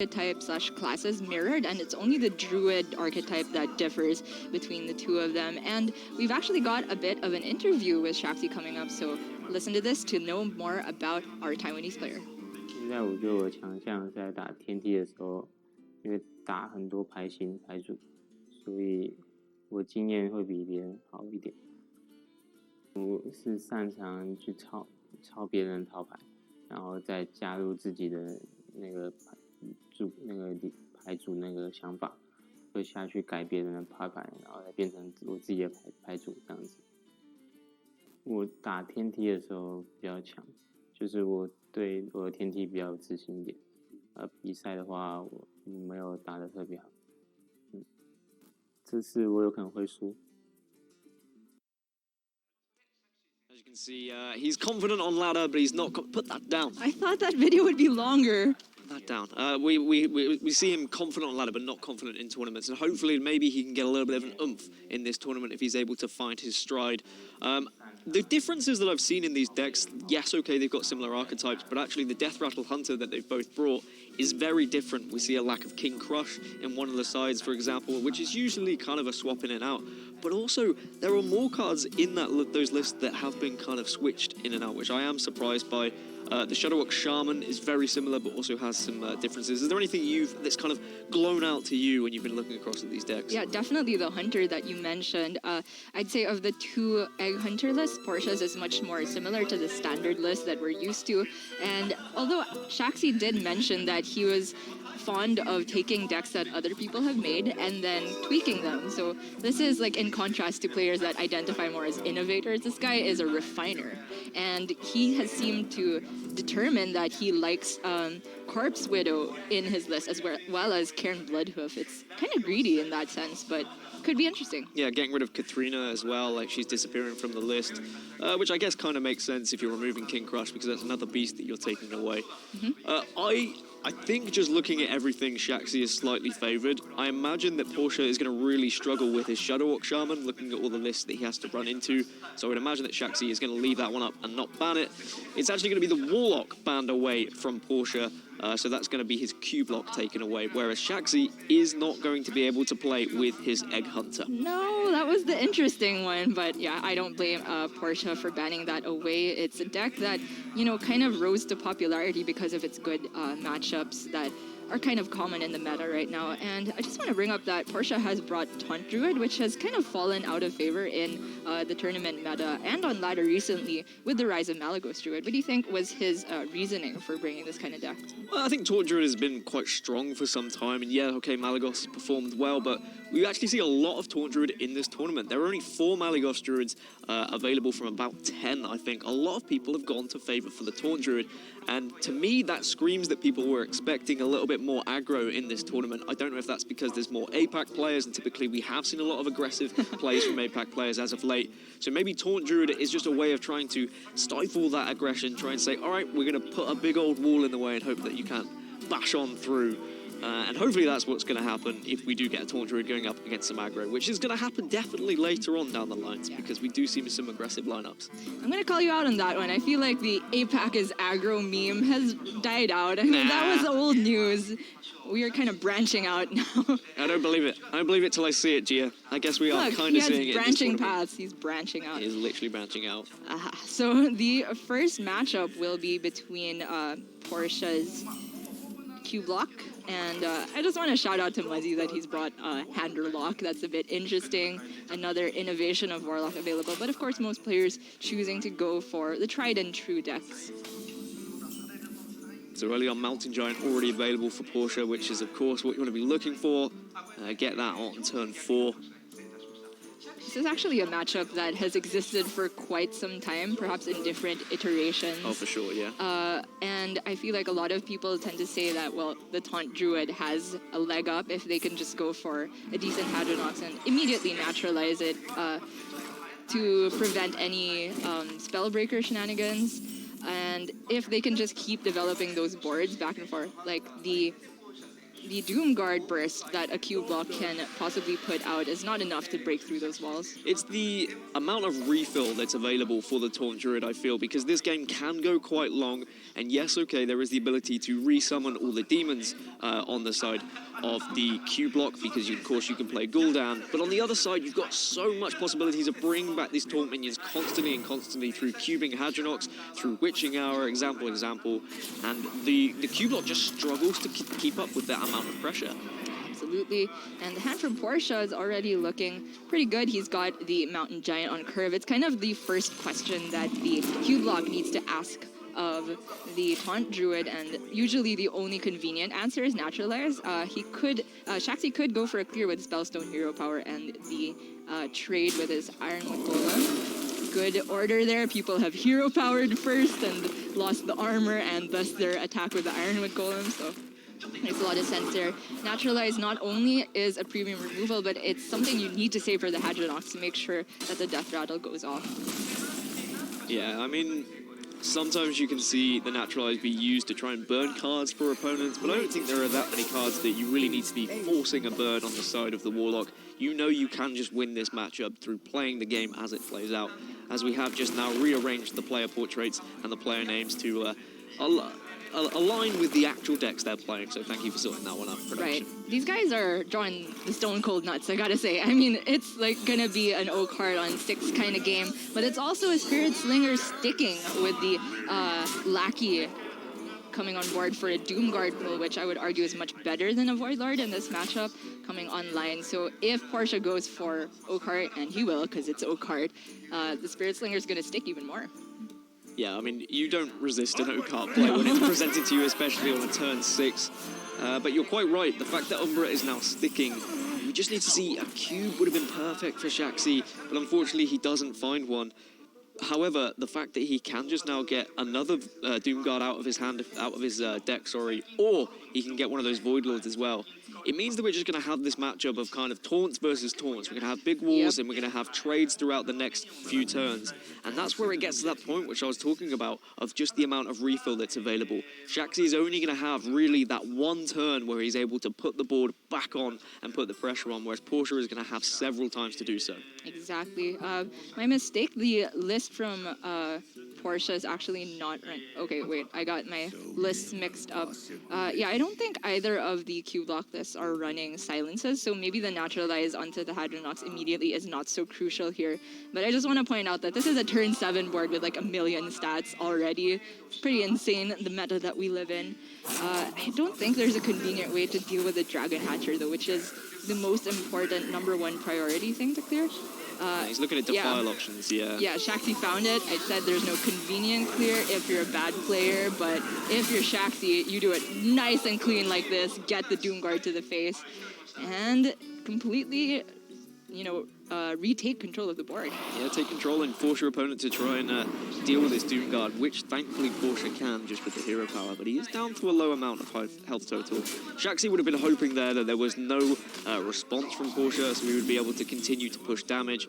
archetype/classes mirrored, and it's only the druid archetype that differs between the two of them. And we've actually got a bit of an interview with Shaxy coming up, so listen to this to know more about our Taiwanese player. 现在我觉得我的强项在打天梯的时候，因为打很多牌型牌组，所以我经验会比别人好一点。我是擅长去抄别人的套牌，然后再加入自己的那个牌组那个想法，会下去改别人的牌，然后再变成我自己的牌组这样子。我打天梯的时候比较强，就是我对我的天梯比较有自信一点。比赛的话我没有打得特别好，这次我有可能会输。As you can see, he's confident on ladder, but he's not. Put that down. I thought that video would be longer. That down. We see him confident on ladder, but not confident in tournaments, and hopefully maybe he can get a little bit of an oomph in this tournament if he's able to find his stride. The differences that I've seen in these decks, yes, okay, they've got similar archetypes, but actually the Death Rattle Hunter that they've both brought is very different. We see a lack of King Crush in one of the sides, for example, which is usually kind of a swap in and out. But also, there are more cards in those lists that have been kind of switched in and out, which I am surprised by. The Shadowwalk Shaman is very similar, but also has some differences. Is there anything that's kind of blown out to you when you've been looking across at these decks? Yeah, definitely the Hunter that you mentioned. I'd say of the two Egg Hunter lists, Portia's is much more similar to the standard list that we're used to. And although Shaxy did mention that he was fond of taking decks that other people have made and then tweaking them. So this is like in contrast to players that identify more as innovators. This guy is a refiner, and he has seemed to determine that he likes Corpse Widow in his list as well as Cairn Bloodhoof. It's kind of greedy in that sense, but could be interesting. Yeah, getting rid of Katrina as well, like she's disappearing from the list, which I guess kind of makes sense if you're removing King Crush, because that's another beast that you're taking away. I think just looking at everything, Shaxy is slightly favoured. I imagine that Portia is going to really struggle with his Shadowwalk Shaman, looking at all the lists that he has to run into. So I would imagine that Shaxy is going to leave that one up and not ban it. It's actually going to be the Warlock banned away from Portia, so that's going to be his Q block taken away, whereas Shaxy is not going to be able to play with his Egg Hunter. No, that was the interesting one, but yeah, I don't blame Portia for banning that away. It's a deck that, you know, kind of rose to popularity because of its good matchups that are kind of common in the meta right now. And I just want to bring up that Portia has brought Taunt Druid, which has kind of fallen out of favor in the tournament meta and on ladder recently with the rise of Malygos Druid. What do you think was his reasoning for bringing this kind of deck? Well, I think Taunt Druid has been quite strong for some time, and yeah, okay, Malygos has performed well, but we actually see a lot of Taunt Druid in this tournament. There are only 4 Malygos Druids available from about 10, I think. A lot of people have gone to favor for the Taunt Druid, and to me, that screams that people were expecting a little bit more aggro in this tournament. I don't know if that's because there's more APAC players, and typically we have seen a lot of aggressive plays from APAC players as of late. So maybe Taunt Druid is just a way of trying to stifle that aggression, try and say, all right, we're going to put a big old wall in the way and hope that you can't bash on through. And hopefully that's what's going to happen if we do get a Taunt Druid going up against some aggro, which is going to happen definitely later on down the lines, because we do see some aggressive lineups. I'm going to call you out on that one. I feel like the APAC is aggro meme has died out. I mean, that was old news. We are kind of branching out now. I don't believe it. I don't believe it till I see it, Gia. I guess we are kind of seeing it. Branching paths. He's branching out. He is literally branching out. So the first matchup will be between Portia's Q block. And I just want to shout out to Muzzy that he's brought Hander Lock. That's a bit interesting. Another innovation of Warlock available. But of course, most players choosing to go for the tried and true decks. So early on, Mountain Giant already available for Portia, which is, of course, what you want to be looking for. Get that on turn 4. This is actually a matchup that has existed for quite some time, perhaps in different iterations. Oh, for sure, yeah. And I feel like a lot of people tend to say that, well, the Taunt Druid has a leg up if they can just go for a decent Hadronox and immediately naturalize it to prevent any Spellbreaker shenanigans. And if they can just keep developing those boards back and forth, like the the Doom Guard burst that a Q block can possibly put out is not enough to break through those walls. It's the amount of refill that's available for the Taunt Druid, I feel, because this game can go quite long, and yes, okay, there is the ability to resummon all the demons on the side of the Q block, because of course you can play Gul'dan, but on the other side, you've got so much possibility to bring back these Taunt minions constantly and constantly through cubing Hadronox, through Witching Hour, example, and the Q block just struggles to keep up with that amount of pressure. Absolutely. And the hand from Portia is already looking pretty good. He's got the Mountain Giant on curve. It's kind of the first question that the Q block needs to ask of the Taunt Druid, and usually the only convenient answer is Naturalize. Shaxy could go for a clear with Spellstone Hero Power and the trade with his Ironwood Golem. Good order there. People have hero powered first and lost the armor and thus their attack with the Ironwood Golem, so makes a lot of sense there. Naturalize not only is a premium removal, but it's something you need to save for the Hadronox to make sure that the Death Rattle goes off. Yeah, I mean, sometimes you can see the Naturalize be used to try and burn cards for opponents, but I don't think there are that many cards that you really need to be forcing a burn on the side of the Warlock. You know you can just win this matchup through playing the game as it plays out, as we have just now rearranged the player portraits and the player names to align with the actual decks they're playing, so thank you for sorting that one out, production. Right. These guys are drawing the stone cold nuts, I gotta say. I mean, it's like gonna be an O card on 6 kind of game, but it's also a Spirit Slinger sticking with the Lackey coming on board for a Doom Guard pull, which I would argue is much better than a Void Lord in this matchup coming online. So if Portia goes for O card, and he will because it's O card, the Spirit Slinger is gonna stick even more. Yeah, I mean, you don't resist an O-card play when it's presented to you, especially on a turn 6. But you're quite right. The fact that Umbra is now sticking, we just need to see a cube would have been perfect for Shaxy, but unfortunately he doesn't find one. However, the fact that he can just now get another Doom Guard out of his hand, out of his deck, or he can get one of those Void Lords as well. It means that we're just going to have this matchup of kind of taunts versus taunts. We're going to have big walls and we're going to have trades throughout the next few turns. And that's where it gets to that point which I was talking about of just the amount of refill that's available. Shaxy is only going to have really that one turn where he's able to put the board back on and put the pressure on, whereas Portia is going to have several times to do so. Exactly. My mistake, the list from Portia is actually not right. Okay, wait, I got my lists mixed up. Yeah, I don't think either of the Q block lists are running silences, so maybe the Naturalize onto the Hadronox immediately is not so crucial here. But I just want to point out that this is a turn 7 board with like 1 million stats already. It's pretty insane, the meta that we live in. I don't think there's a convenient way to deal with the Dragon Hatcher though, which is the most important #1 priority thing to clear. He's looking at defile options, yeah. Yeah, Shaxy found it. I said there's no convenient clear if you're a bad player, but if you're Shaxy, you do it nice and clean like this, get the Doom Guard to the face, and completely, retake control of the board. Yeah, take control and force your opponent to try and deal with this Doom Guard, which thankfully Portia can just with the hero power, but he is down to a low amount of health total. Shaxy would have been hoping there that there was no response from Portia, so we would be able to continue to push damage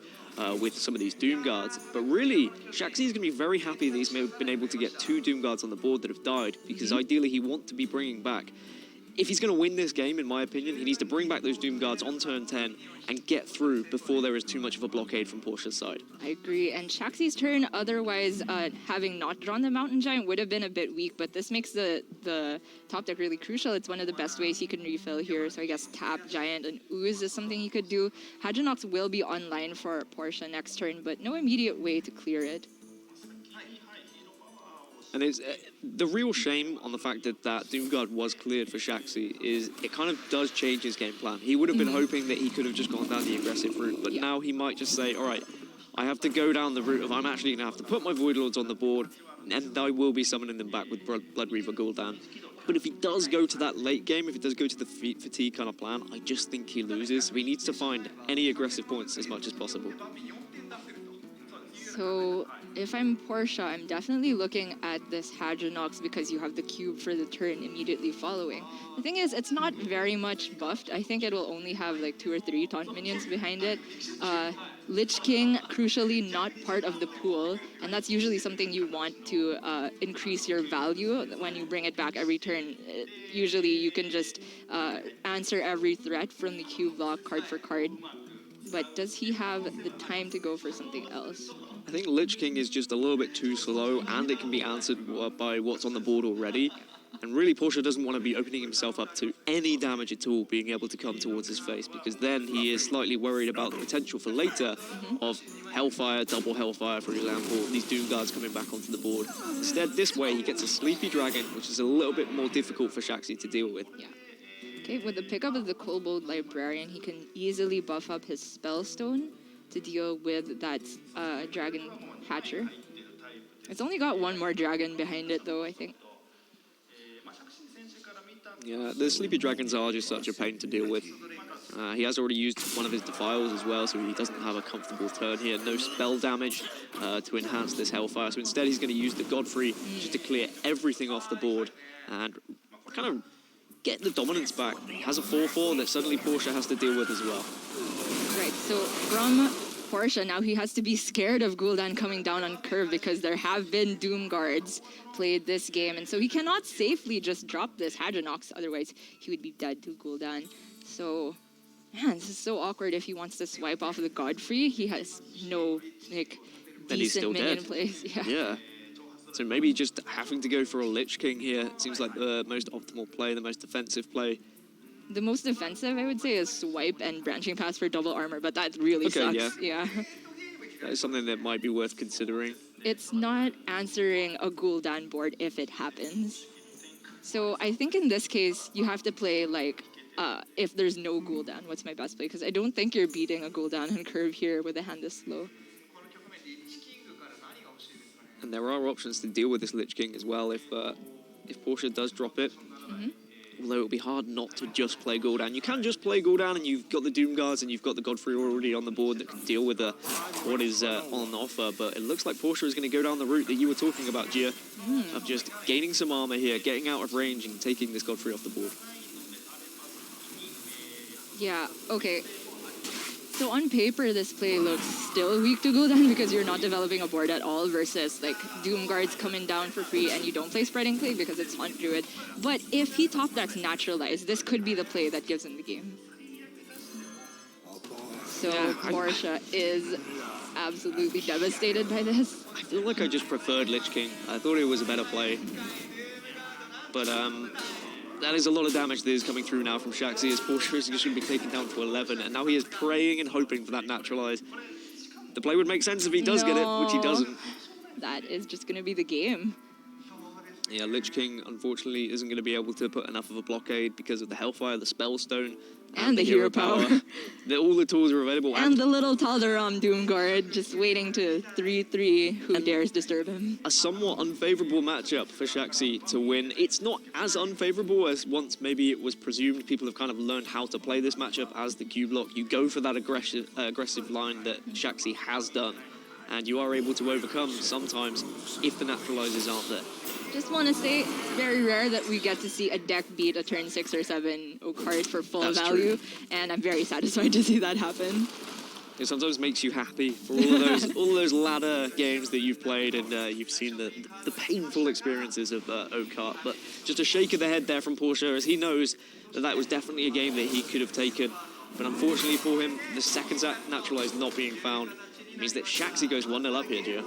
with some of these Doom Guards. But really, Shaxy is going to be very happy that he's been able to get 2 Doom Guards on the board that have died, because ideally he wants to be bringing back. If he's going to win this game, in my opinion, he needs to bring back those Doom Guards on turn 10 and get through before there is too much of a blockade from Portia's side. I agree, and Shaxy's turn, otherwise having not drawn the Mountain Giant would have been a bit weak, but this makes the top deck really crucial. It's one of the best ways he can refill here, so I guess tap Giant and Ooze is something he could do. Hadronox will be online for Portia next turn, but no immediate way to clear it. And it's the real shame on the fact that that Doom Guard was cleared for Shaxy is it kind of does change his game plan. He would have been hoping that he could have just gone down the aggressive route, but now he might just say, all right, I have to go down the route of I'm actually going to have to put my Void Lords on the board, and I will be summoning them back with Blood Reaver Gul'dan. But if he does go to that late game, if he does go to the fatigue kind of plan, I just think he loses. So he needs to find any aggressive points as much as possible. So if I'm Portia, I'm definitely looking at this Hadronox because you have the cube for the turn immediately following. The thing is, it's not very much buffed. I think it will only have like 2 or 3 taunt minions behind it. Lich King, crucially, not part of the pool, and that's usually something you want to increase your value when you bring it back every turn. Usually, you can just answer every threat from the cube block card for card. But does he have the time to go for something else? I think Lich King is just a little bit too slow, and it can be answered by what's on the board already. And really, Portia doesn't want to be opening himself up to any damage at all being able to come towards his face, because then he is slightly worried about the potential for later of Hellfire, double Hellfire, for example, these Doom Guards coming back onto the board. Instead, this way, he gets a Sleepy Dragon, which is a little bit more difficult for Shaxy to deal with. Yeah. Okay, with the pickup of the Kobold Librarian, he can easily buff up his Spellstone to deal with that Dragon Hatcher. It's only got 1 more dragon behind it, though, I think. Yeah, the Sleepy Dragons are just such a pain to deal with. He has already used one of his Defiles as well, so he doesn't have a comfortable turn here. No spell damage to enhance this Hellfire, so instead he's going to use the Godfrey just to clear everything off the board and kind of get the dominance back. He has a 4/4 that suddenly Portia has to deal with as well. Right, so from Portia, now he has to be scared of Gul'dan coming down on curve because there have been Doom Guards played this game, and so he cannot safely just drop this Hadronox, otherwise he would be dead to Gul'dan. So, man, this is so awkward if he wants to swipe off the Godfrey. He has no, like, decent minion dead. plays. Yeah. So maybe just having to go for a Lich King here seems like the most optimal play, the most defensive play. The most defensive, I would say, is swipe and branching pass for double armor, but that really sucks. Yeah. That is something that might be worth considering. It's not answering a Gul'dan board if it happens. So I think in this case, you have to play, like, if there's no Gul'dan, what's my best play? Because I don't think you're beating a Gul'dan on curve here with a hand this slow. And there are options to deal with this Lich King as well if Portia does drop it. Although it will be hard not to just play Gul'dan. You can just play Gul'dan and you've got the Doom Guards and you've got the Godfrey already on the board that can deal with what is on offer. But it looks like Portia is going to go down the route that you were talking about, Gia, of just gaining some armor here, getting out of range and taking this Godfrey off the board. Yeah, okay. So on paper, this play looks still weak to Gul'dan because you're not developing a board at all versus like Doom Guards coming down for free and you don't play Spreading Plague because it's Hunt Druid. But if he top decks Naturalize, this could be the play that gives him the game. So yeah, Portia is absolutely devastated by this. I feel like I just preferred Lich King. I thought it was a better play. But that is a lot of damage that is coming through now from Shaxy as Portia is going to be taken down to 11, and now he is praying and hoping for that Naturalize. The play would make sense if he does get it, which he doesn't. That is just going to be the game. Yeah, Lich King, unfortunately, isn't going to be able to put enough of a blockade because of the Hellfire, the Spellstone, and the Hero Power. All the tools are available. And the little Tal'Daram Doom Guard just waiting to 3-3 who dares disturb him. A somewhat unfavorable matchup for Shaxy to win. It's not as unfavorable as once maybe it was presumed. People have kind of learned how to play this matchup as the Q block. You go for that aggressive line that Shaxy has done, and you are able to overcome sometimes if the Naturalizers aren't there. Just want to say, it's very rare that we get to see a deck beat a turn 6 or 7 card for full value, and I'm very satisfied to see that happen. It sometimes makes you happy for all of those ladder games that you've played, and you've seen the painful experiences of Okart. But just a shake of the head there from Portia, as he knows that was definitely a game that he could have taken. But unfortunately for him, the second Naturalize not being found means that Shaxy goes 1-0 up here, Gia.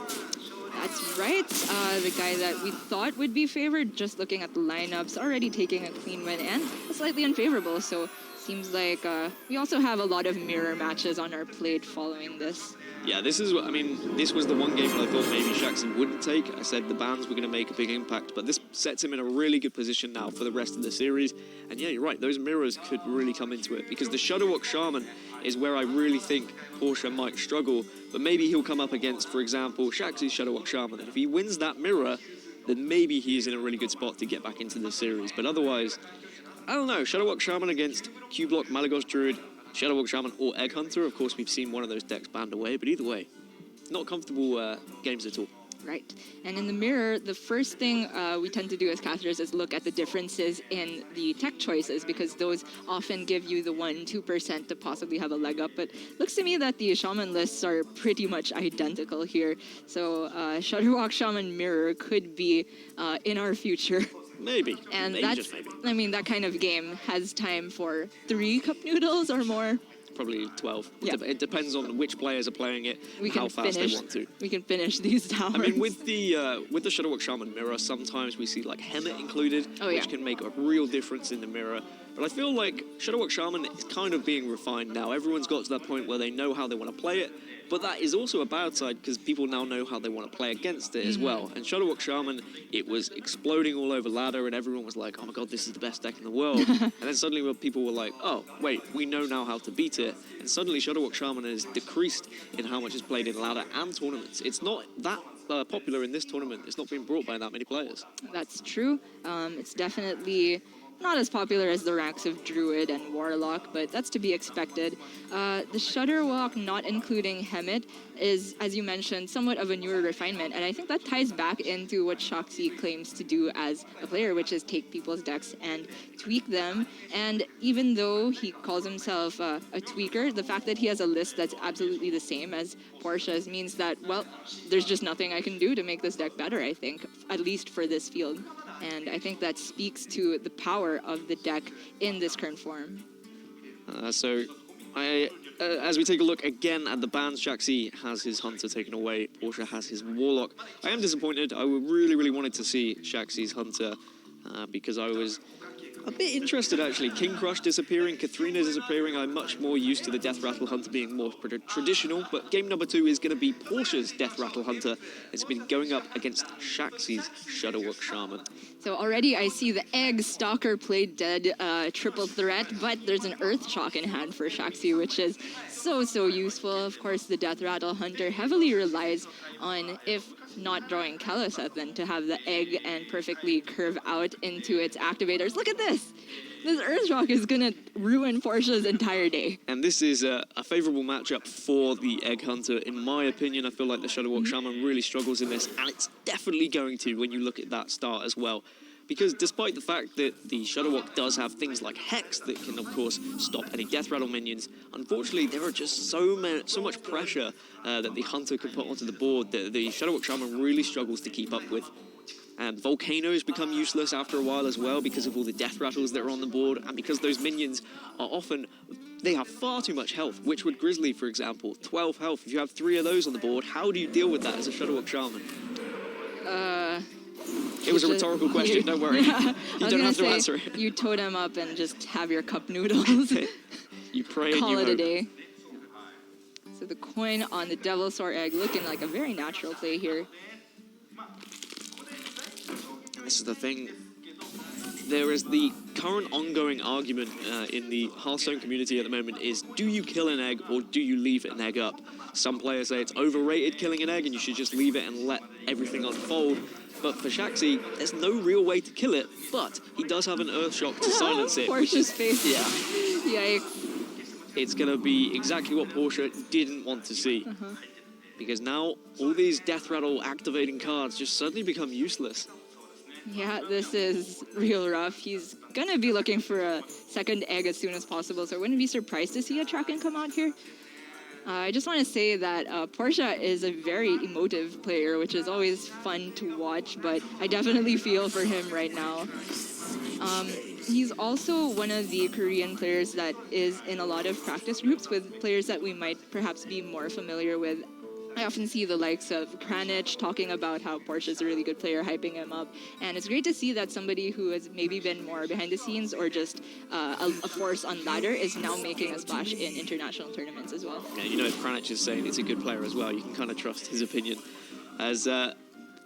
That's right. The guy that we thought would be favored, just looking at the lineups, already taking a clean win and slightly unfavorable. So seems like we also have a lot of mirror matches on our plate following this. Yeah, this was the one game that I thought maybe Shaxy wouldn't take. I said the bans were going to make a big impact, but this sets him in a really good position now for the rest of the series. And yeah, you're right, those mirrors could really come into it, because the Shadowwalk Shaman is where I really think Portia might struggle, but maybe he'll come up against, for example, Shaxy's Shadowwalk Shaman, and if he wins that mirror, then maybe he's in a really good spot to get back into the series. But otherwise, I don't know, Shadowwalk Shaman against Q-Block, Malygos Druid, Shadowwalk Shaman or Egg Hunter. Of course, we've seen one of those decks banned away, but either way, not comfortable games at all. Right. And in the mirror, the first thing we tend to do as casters is look at the differences in the tech choices, because those often give you the 1-2% to possibly have a leg up. But looks to me that the Shaman lists are pretty much identical here. So Shudderwalk Shaman Mirror could be in our future. Maybe. And maybe, that's, just maybe. I mean, that kind of game has time for 3 cup noodles or more. Probably 12. Yeah. It depends on which players are playing it, We how can fast finish, they want to. We can finish these towers. I mean, with the Shudderwalk Shaman mirror, sometimes we see like Hemet included, which can make a real difference in the mirror. But I feel like Shudderwalk Shaman is kind of being refined now. Everyone's got to that point where they know how they want to play it, but that is also a bad side because people now know how they want to play against it as well. And Shudderwalk Shaman, it was exploding all over ladder, and everyone was like, "Oh my god, this is the best deck in the world." And then suddenly, people were like, "Oh wait, we know now how to beat it." And suddenly, Shudderwalk Shaman has decreased in how much it's played in ladder and tournaments. It's not that popular in this tournament. It's not being brought by that many players. That's true. It's definitely not as popular as the ranks of Druid and Warlock, but that's to be expected. The Shudderwalk not including Hemet is, as you mentioned, somewhat of a newer refinement, and I think that ties back into what HCT claims to do as a player, which is take people's decks and tweak them. And even though he calls himself a tweaker, the fact that he has a list that's absolutely the same as Portia's means that, well, there's just nothing I can do to make this deck better, I think, at least for this field. And I think that speaks to the power of the deck in this current form. As we take a look again at the bans, HCT has his Hunter taken away, Portia has his Warlock. I am disappointed. I really wanted to see HCT's Hunter because I was a bit interested, actually. King Crush disappearing, Katharina disappearing. I'm much more used to the Death Rattle Hunter being more traditional, but game number 2 is going to be Portia's Death Rattle Hunter. It's been going up against HCT's Shudderwalk Shaman. So already I see the Egg Stalker played dead triple threat, but there's an Earth Shock in hand for HCT, which is so useful. Of course, the Death Rattle Hunter heavily relies on, if not drawing Kalaseth, then to have the egg and perfectly curve out into its activators. Look at this! This Earth Shock is gonna ruin Portia's entire day. And this is a favorable matchup for the Egg Hunter. In my opinion, I feel like the Shudderwalk Shaman really struggles in this, and it's definitely going to when you look at that start as well. Because despite the fact that the Shudderwalk does have things like Hex that can, of course, stop any Death Rattle minions, unfortunately, there are just so much pressure that the Hunter can put onto the board that the Shudderwalk Shaman really struggles to keep up with. And Volcanoes become useless after a while as well because of all the Death Rattles that are on the board, and because those minions are often, they have far too much health. Witchwood Grizzly, for example, 12 health. If you have 3 of those on the board, how do you deal with that as a Shudderwalk Shaman? It was a rhetorical question, don't worry. Yeah, You don't have to answer it. You totem up and just have your cup noodles. You pray and Call you it hope. a day. So the coin on the Devilsaur Egg looking like a very natural play here. This is the thing. There is the current ongoing argument in the Hearthstone community at the moment is, do you kill an egg or do you leave an egg up? Some players say it's overrated killing an egg and you should just leave it and let everything unfold. But for HCT, there's no real way to kill it, but he does have an Earth Shock to silence it. Portia's face. Yeah. Yikes. It's going to be exactly what Portia didn't want to see. Because now all these Death Rattle activating cards just suddenly become useless. Yeah, this is real rough. He's gonna be looking for a second egg as soon as possible, so I wouldn't be surprised to see a Traken come out here. I just want to say that Portia is a very emotive player, which is always fun to watch, but I definitely feel for him right now. He's also one of the Korean players that is in a lot of practice groups with players that we might perhaps be more familiar with. I often see the likes of Kranich talking about how Portia's a really good player, hyping him up. And it's great to see that somebody who has maybe been more behind the scenes or just a force on ladder is now making a splash in international tournaments as well. Yeah, you know, if Kranich is saying he's a good player as well, you can kind of trust his opinion. As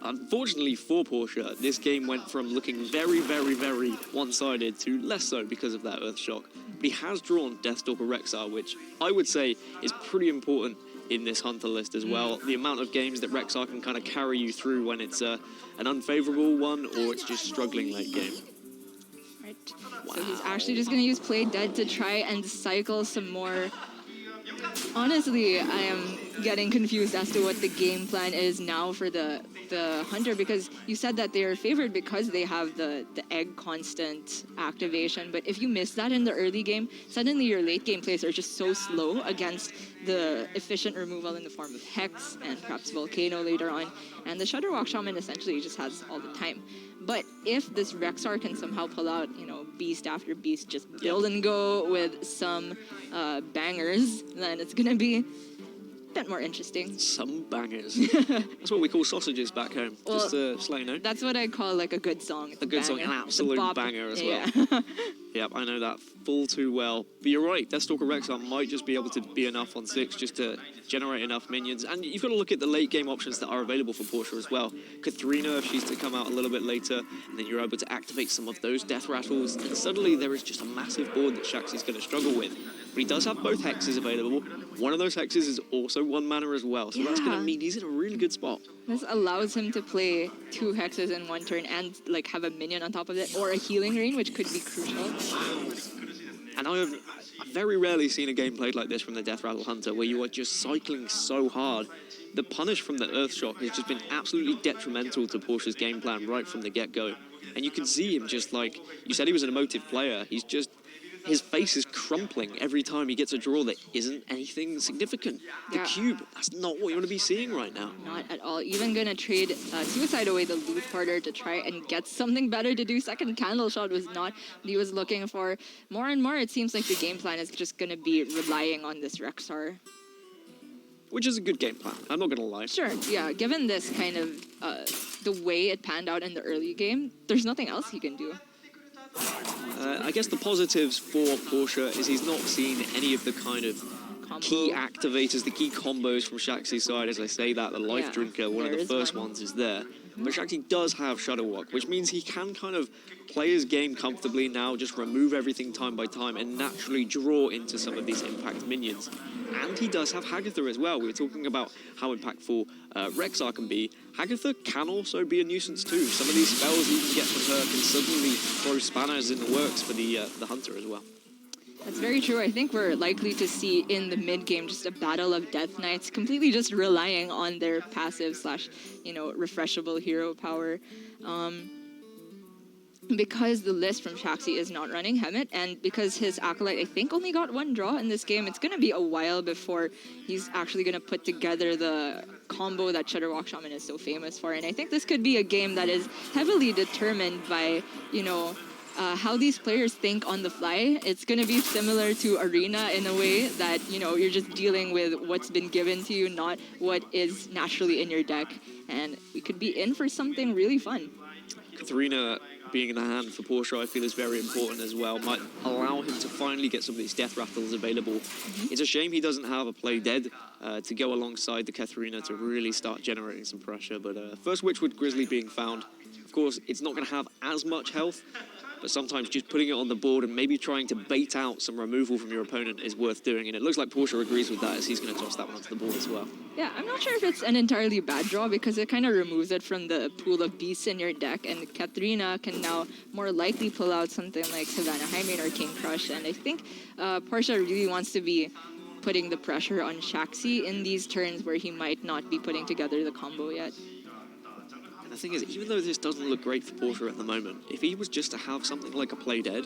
unfortunately for Portia, this game went from looking very one-sided to less so because of that Earth Shock. But he has drawn Deathstalker Rexar, which I would say is pretty important in this Hunter list as well. The amount of games that Rexar can kind of carry you through when it's an unfavorable one or it's just struggling late game. Right. Wow. So he's actually just going to use Play Dead to try and cycle some more Honestly, I am getting confused as to what the game plan is now for the hunter, because you said that they are favored because they have the egg constant activation. But if you miss that in the early game, suddenly your late game plays are just so slow against the efficient removal in the form of Hex and perhaps Volcano later on. And the Shudderwalk Shaman essentially just has all the time. But if this Rexar can somehow pull out, beast after beast, just build and go with some bangers, then it's gonna be a bit more interesting. Some bangers. That's what we call sausages back home. Well, just to let you know. That's what I call like a good song. It's A good song, an absolute banger as well. Yep, I know that full too well. But you're right, Deathstalker Rexar might just be able to be enough on 6 just to generate enough minions. And you've got to look at the late game options that are available for Portia as well. Katharina, if she's to come out a little bit later, and then you're able to activate some of those death rattles, and suddenly there is just a massive board that Shaxy's going to struggle with. But he does have both hexes available. One of those hexes is also 1 mana as well, so that's going to mean he's in a really good spot. This allows him to play 2 hexes in 1 turn and like have a minion on top of it, or a healing rain, which could be crucial. And I've very rarely seen a game played like this from the Death Rattle Hunter, where you are just cycling so hard. The punish from the Earthshock has just been absolutely detrimental to Portia's game plan right from the get-go. And you can see him just like, you said he was an emotive player, his face is crumpling every time he gets a draw that isn't anything significant. The cube, that's not what you want to be seeing right now. Not at all. Even gonna trade Suicide away the loot hoarder to try and get something better to do. Second candle shot was not what he was looking for. More and more, it seems like the game plan is just gonna be relying on this Rexar. Which is a good game plan, I'm not gonna lie. Sure, yeah. Given this kind of, the way it panned out in the early game, there's nothing else he can do. I guess the positives for Portia is he's not seen any of the kind of key activators, the key combos from Shaxy's side. As I say that, the Life Drinker, one of the first ones, is there. But Shaxy does have Shudderwalk, which means he can kind of play his game comfortably now, just remove everything time by time, and naturally draw into some of these impact minions. And he does have Hagatha as well. We were talking about how impactful Rexar can be. Hagatha can also be a nuisance too. Some of these spells you can get from her can suddenly throw spanners in the works for the Hunter as well. That's very true. I think we're likely to see in the mid-game just a battle of Death Knights, completely just relying on their passive / refreshable hero power. Because the list from Shaxy is not running Hemet, and because his Acolyte, I think, only got 1 draw in this game, it's going to be a while before he's actually going to put together the combo that Shudderwalk Shaman is so famous for. And I think this could be a game that is heavily determined by, how these players think on the fly. It's going to be similar to Arena in a way that, you're just dealing with what's been given to you, not what is naturally in your deck. And we could be in for something really fun. Katharina being in the hand for Portia, I feel, is very important as well. Might allow him to finally get some of these death rattles available. It's a shame he doesn't have a play dead to go alongside the Katharina to really start generating some pressure. But first Witchwood Grizzly being found. Of course, it's not going to have as much health, but sometimes just putting it on the board and maybe trying to bait out some removal from your opponent is worth doing. And it looks like Portia agrees with that, as he's going to toss that one onto the board as well. Yeah, I'm not sure if it's an entirely bad draw, because it kind of removes it from the pool of beasts in your deck, and Katharina can now more likely pull out something like Savannah Hymen or King Crush. And I think Portia really wants to be putting the pressure on Shaxy in these turns where he might not be putting together the combo yet. And the thing is, even though this doesn't look great for Portia at the moment, if he was just to have something like a Play Dead,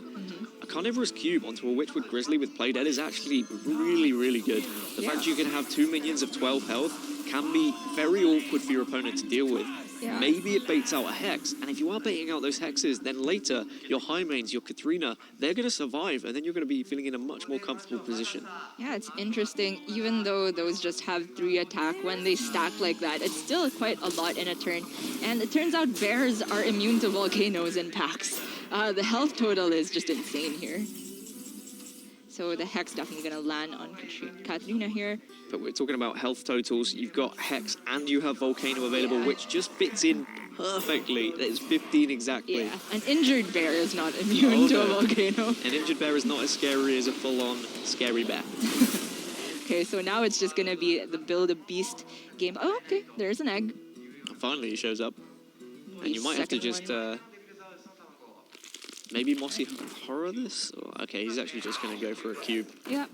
a Carnivorous Cube onto a Witchwood Grizzly with Play Dead is actually really, really good. The fact you can have 2 minions of 12 health can be very awkward for your opponent to deal with. Maybe it baits out a Hex, and if you are baiting out those Hexes, then later, your Hymains, your Katharina, they're going to survive, and then you're going to be feeling in a much more comfortable position. Yeah, it's interesting. Even though those just have 3 attack, when they stack like that, it's still quite a lot in a turn. And it turns out bears are immune to volcanoes in packs. The health total is just insane here. So the Hex definitely going to land on Katharina here. But we're talking about health totals. You've got Hex and you have Volcano available, which just fits in perfectly. It's 15 exactly. Yeah, an injured bear is not immune to a volcano. An injured bear is not as scary as a full-on scary bear. Okay, so now it's just going to be the Build a Beast game. Oh, okay, there's an egg. And finally he shows up. And you might have to just... maybe Mossy Horror this? Okay, he's actually just going to go for a cube. Yeah.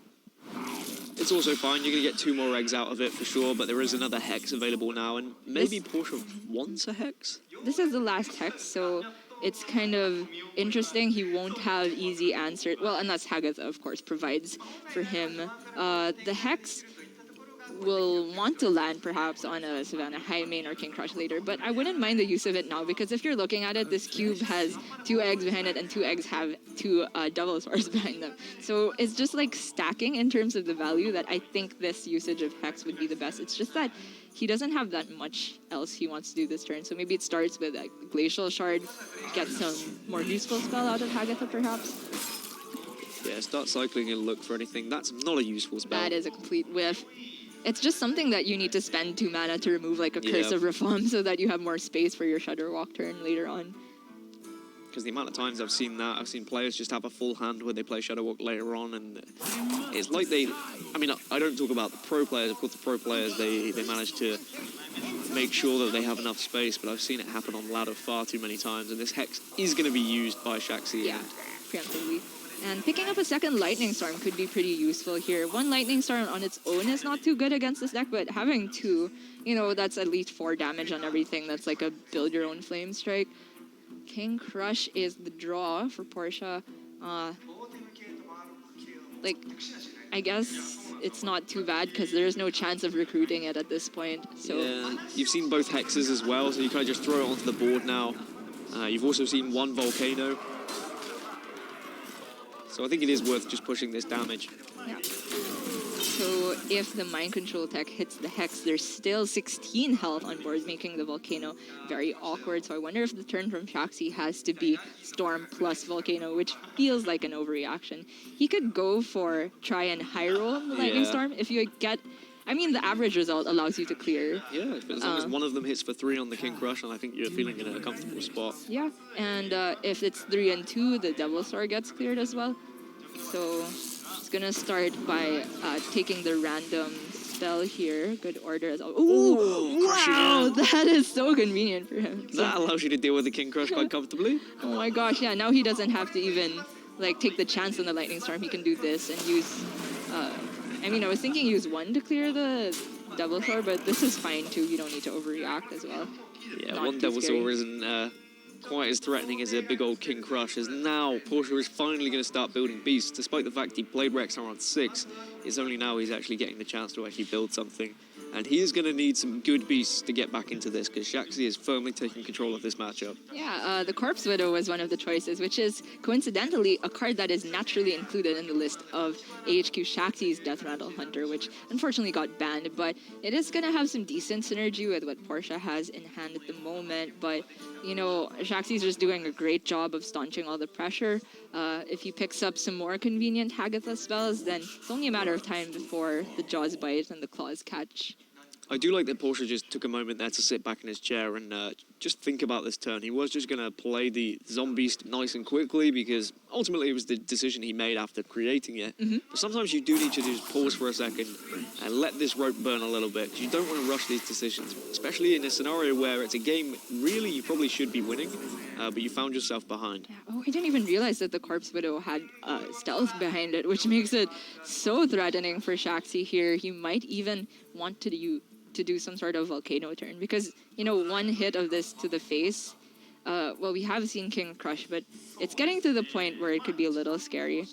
It's also fine. You're going to get 2 more eggs out of it for sure, but there is another hex available now, and maybe Portia wants a hex? This is the last hex, so it's kind of interesting. He won't have easy answers. Well, unless Hagatha, of course, provides for him. The hex will want to land perhaps on a Savannah High main or King Crush later, but I wouldn't mind the use of it now, because if you're looking at it, this cube has 2 eggs behind it and 2 eggs have 2 double swords behind them. So it's just like stacking in terms of the value that I think this usage of Hex would be the best. It's just that he doesn't have that much else he wants to do this turn, so maybe it starts with a Glacial Shard, get some more useful spell out of Hagatha perhaps. Yeah, start cycling and look for anything. That's not a useful spell. That is a complete whiff. It's just something that you need to spend 2 mana to remove, like a Curse of Reform, so that you have more space for your Shudder Walk turn later on. Because the amount of times I've seen that, I've seen players just have a full hand where they play Shadow Walk later on, and it's like they... I mean, I don't talk about the pro players. Of course, the pro players, they manage to make sure that they have enough space, but I've seen it happen on ladder far too many times, and this Hex is going to be used by Shaxy. Yeah, preemptively. And picking up a second Lightning Storm could be pretty useful here. 1 Lightning Storm on its own is not too good against this deck, but having 2, you know, that's at least 4 damage on everything. That's like a build your own Flame Strike. King Crush is the draw for Portia. Like, I guess it's not too bad because there's no chance of recruiting it at this point. So yeah, you've seen both Hexes as well, so you kind of just throw it onto the board now. You've also seen 1 Volcano. So I think it is worth just pushing this damage. Yeah. So if the Mind Control tech hits the Hex, there's still 16 health on board, making the Volcano very awkward. So I wonder if the turn from Shaxy has to be Storm plus Volcano, which feels like an overreaction. He could go for try and high roll the Lightning Storm. If you get... I mean, the average result allows you to clear. Yeah, but as long as one of them hits for 3 on the King Crush, and I think you're feeling in a comfortable spot. Yeah, and if it's 3 and 2, the Devil Sword gets cleared as well. So it's gonna start by taking the random spell here. Good order as well. Ooh, wow, that is so convenient for him. That allows you to deal with the King Crush quite comfortably. Oh my gosh, yeah, now he doesn't have to even like take the chance on the Lightning Storm. He can do this and use... I mean, I was thinking use 1 to clear the Devil Sword, but this is fine too. You don't need to overreact as well. Yeah, Not 1 Devil Sword isn't quite as threatening as a big old King Crush, as now Portia is finally going to start building beasts. Despite the fact he played Rexar on 6, it's only now he's actually getting the chance to actually build something. And he is going to need some good beasts to get back into this, because Shaxy is firmly taking control of this matchup. Yeah, the Corpse Widow was one of the choices, which is coincidentally a card that is naturally included in the list of ahqShaxy's Death Rattle Hunter, which unfortunately got banned, but it is going to have some decent synergy with what Portia has in hand at the moment. But, you know, Shaxy's just doing a great job of staunching all the pressure. If he picks up some more convenient Hagatha spells, then it's only a matter of time before the jaws bite and the claws catch. I do like that Portia just took a moment there to sit back in his chair and just think about this turn. He was just going to play the Zombeast nice and quickly because ultimately it was the decision he made after creating it. But sometimes you do need to just pause for a second and let this rope burn a little bit, because you don't want to rush these decisions, especially in a scenario where it's a game really you probably should be winning, but you found yourself behind. Yeah. Oh, I didn't even realize that the Corpse Widow had stealth behind it, which makes it so threatening for Shaxy here. He might even want to do some sort of Volcano turn, because, you know, 1 hit of this to the face, well, we have seen King Crush, but it's getting to the point where it could be a little scary.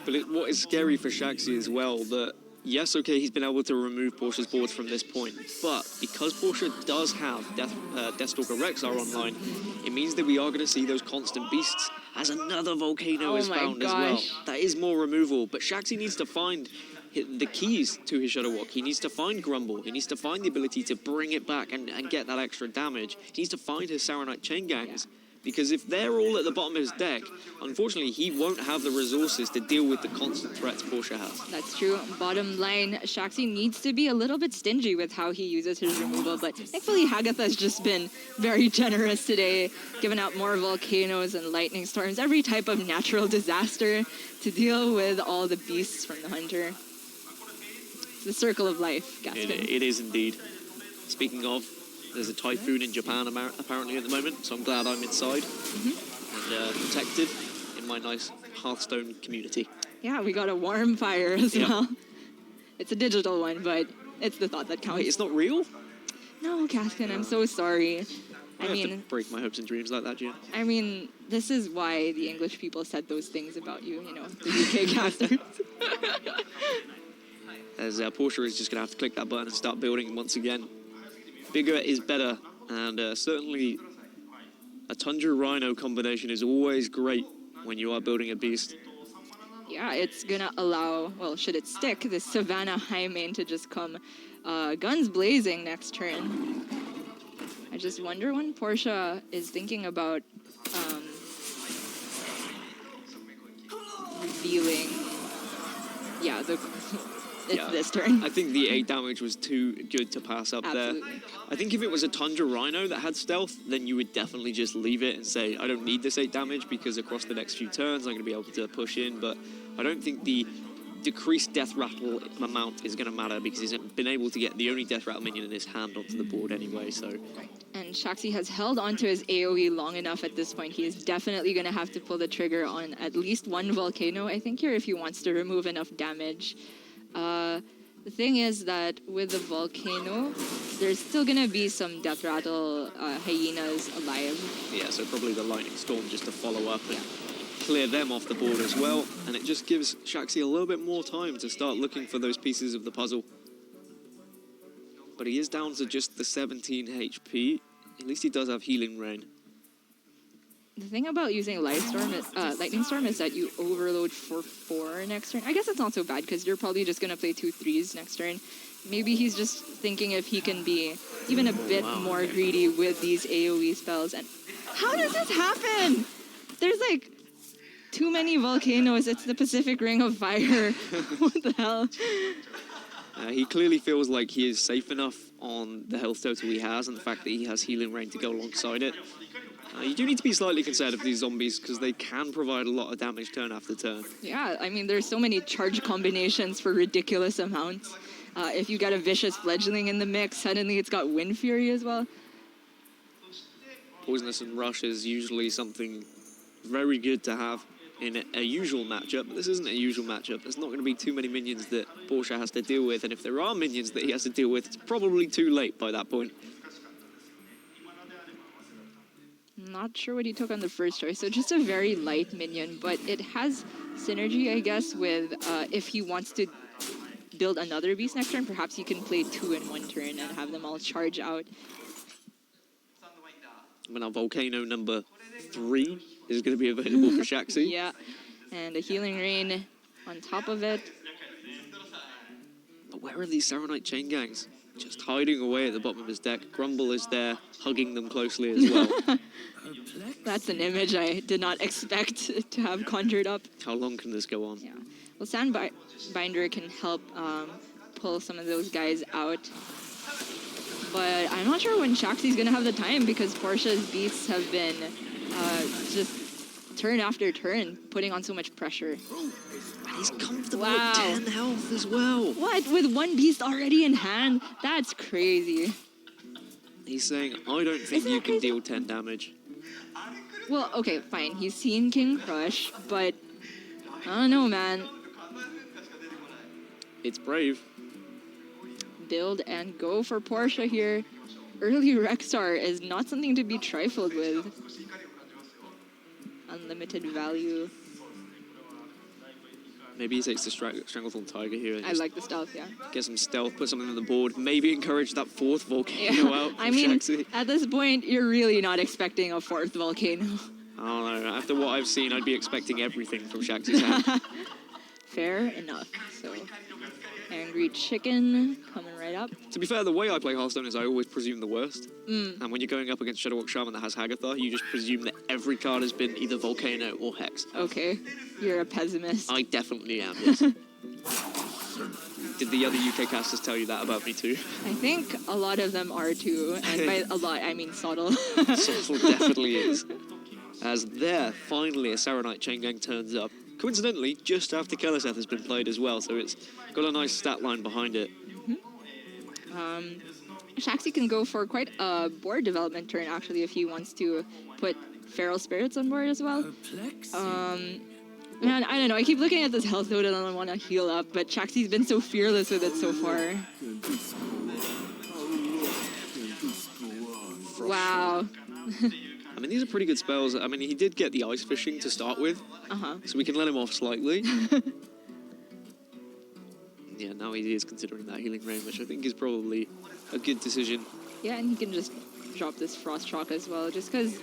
But what is scary for Shaxy as well, that yes, okay, he's been able to remove Portia's boards from this point, but because Portia does have Deathstalker Rexar online, it means that we are going to see those constant beasts as another Volcano is found as well. That is more removal, but Shaxy needs to find the keys to his Shadow Walk. He needs to find Grumble. He needs to find the ability to bring it back and get that extra damage. He needs to find his Saronite Chain Gangs. Because if they're all at the bottom of his deck, unfortunately, he won't have the resources to deal with the constant threats Portia has. That's true. Bottom line, Shaxy needs to be a little bit stingy with how he uses his removal, but thankfully Hagatha has just been very generous today, giving out more Volcanoes and Lightning Storms, every type of natural disaster to deal with all the beasts from the Hunter. The circle of life, Gaspin. It is indeed. Speaking of, there's a typhoon in Japan apparently at the moment, so I'm glad I'm inside and protected in my nice Hearthstone community. Yeah, we got a warm fire as well. It's a digital one, but it's the thought that counts. Wait, it's not real? No, Caskin, I'm so sorry. I have to break my hopes and dreams like that, Gina. I mean, this is why the English people said those things about you, you know, the UK casters. As Portia is just going to have to click that button and start building once again. Bigger is better, and certainly a Tundra Rhino combination is always great when you are building a beast. Yeah, it's going to allow, well, should it stick, the Savannah high main to just come guns blazing next turn. I just wonder when Portia is thinking about revealing, yeah, this turn. I think the 8 damage was too good to pass up Absolutely. there. I think if it was a Tundra Rhino that had stealth, then you would definitely just leave it and say, I don't need this 8 damage because across the next few turns I'm going to be able to push in, but I don't think the decreased death rattle amount is going to matter because he's been able to get the only death rattle minion in his hand onto the board anyway, so... And Shaxy has held onto his AoE long enough at this point. He is definitely going to have to pull the trigger on at least one Volcano, I think, here, if he wants to remove enough damage. The thing is that with the Volcano, there's still going to be some death rattle hyenas alive. Yeah, so probably the Lightning Storm just to follow up and clear them off the board as well. And it just gives Shaxy a little bit more time to start looking for those pieces of the puzzle. But he is down to just the 17 HP. At least he does have Healing Rain. The thing about using Lightning Storm is that you overload for 4 next turn. I guess it's not so bad because you're probably just going to play 2 3s next turn. Maybe he's just thinking if he can be even a bit more greedy with these AoE spells. And how does this happen? There's like too many volcanoes. It's the Pacific Ring of Fire. What the hell? He clearly feels like he is safe enough on the health total he has and the fact that he has Healing Rain to go alongside it. You do need to be slightly concerned of these zombies because they can provide a lot of damage turn after turn. Yeah, I mean, there's so many charge combinations for ridiculous amounts. If you got a Vicious Fledgling in the mix, suddenly it's got Wind Fury as well. Poisonous and Rush is usually something very good to have in a usual matchup, but this isn't a usual matchup. There's not going to be too many minions that Portia has to deal with, and if there are minions that he has to deal with, it's probably too late by that point. Not sure what he took on the first choice, so just a very light minion, but it has synergy, I guess, with if he wants to build another beast next turn, perhaps he can play 2 in 1 turn and have them all charge out. And our Volcano number 3 is going to be available for Shaxy. Yeah, and a Healing Rain on top of it. But where are these Saronite chain gangs? Just hiding away at the bottom of his deck. Grumble is there, hugging them closely as well. That's an image I did not expect to have conjured up. How long can this go on? Yeah. Well, Sandbinder can help pull some of those guys out. But I'm not sure when Shaxy's going to have the time because Portia's beasts have been just turn after turn, putting on so much pressure. And he's comfortable at 10 health as well. What? With 1 beast already in hand? That's crazy. He's saying, I don't think you can deal 10 damage. Well, okay, fine. He's seen King Crush, but I don't know, man. It's brave. Build and go for Portia here. Early Rexar is not something to be trifled with. Unlimited value. Maybe he takes the Stranglethorn Tiger here. And I like the stealth, yeah. Get some stealth, put something on the board, maybe encourage that 4th Volcano out from I mean, Shaxy. at this point, you're really not expecting a 4th Volcano. I don't know. After what I've seen, I'd be expecting everything from Shaxy's hand. Fair enough. So, Angry Chicken coming right up. To be fair, the way I play Hearthstone is I always presume the worst. And when you're going up against Shadowwalk Shaman that has Hagathar, you just presume that every card has been either Volcano or Hex. Okay, you're a pessimist. I definitely am, yes. Did the other UK casters tell you that about me too? I think a lot of them are too, and by a lot, I mean subtle. Subtle definitely is. As there, finally, a Saronite Chain Gang turns up. Coincidentally, just after Keleseth has been played as well, so it's got a nice stat line behind it. Shaxy can go for quite a board development turn, actually, if he wants to put Feral Spirits on board as well. Man, I don't know. I keep looking at this health node and I want to heal up, but Shaxy's been so fearless with it so far. Wow. I mean, these are pretty good spells. I mean, he did get the ice fishing to start with, so we can let him off slightly. Yeah, now he is considering that healing rain, which I think is probably a good decision. Yeah, and he can just drop this Frost Shock as well, just because...